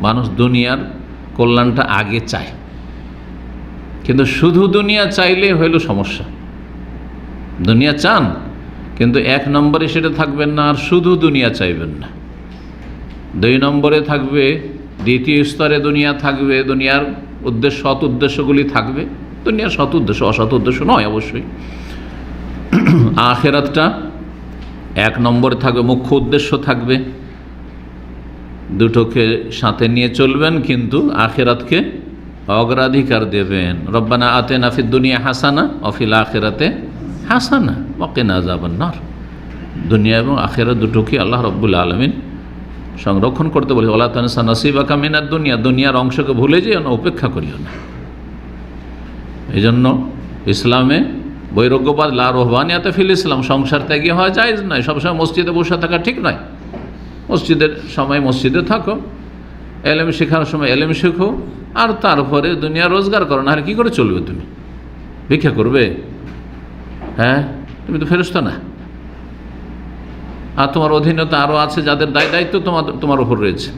মানুষ দুনিয়ার কল্যাণটা আগে চায়, কিন্তু শুধু দুনিয়া চাইলে হইল সমস্যা। দুনিয়া চান কিন্তু 1 নম্বরে সেটা থাকবেন না, আর শুধু দুনিয়া চাইবেন না। 2 নম্বরে থাকবে, দ্বিতীয় স্তরে দুনিয়া থাকবে, দুনিয়ার উদ্দেশ্য, সৎ উদ্দেশ্যগুলি থাকবে, দুনিয়ার সৎ উদ্দেশ্য, অসৎ উদ্দেশ্য নয় অবশ্যই। আখিরাতটা 1 নম্বরে থাকবে, মুখ্য উদ্দেশ্য থাকবে। দুটোকে সাথে নিয়ে চলবেন, কিন্তু আখিরাতকে অগ্রাধিকার দেবেন। রব্বানা আতিনা ফিদ দুনিয়া হাসানা ওয়া ফিল আখিরাতি হাসানা ওয়া কিনা আযাবান নার। দুনিয়া এবং আখিরাত দুটোকে আল্লাহ রাব্বুল আলামিন সংরক্ষণ করতে বলে, ওয়ালা তানসা নাসিবাকা মিনাদ দুনিয়া, দুনিয়ার অংশকে ভুলে যেও না, উপেক্ষা করিও না। এই জন্য ইসলামে বৈরাগ্যবাদ, লা রুহবানিয়াতা ফিল ইসলাম, সংসার ত্যাগী হওয়া জায়েজ নয়। সবসময় মসজিদে বসে থাকা ঠিক নয়। মসজিদের সময় মসজিদে থাকো, এলেম শেখার সময় এলেম শেখো, আর তারপরে দুনিয়া রোজগার করো। না হলে কী করে চলবে? তুমি ভিক্ষা করবে? হ্যাঁ, তুমি তো ফেরেশতা না। আর তোমার অধীনে তো আরও আছে যাদের দায়িত্ব তোমার উপর রয়েছে।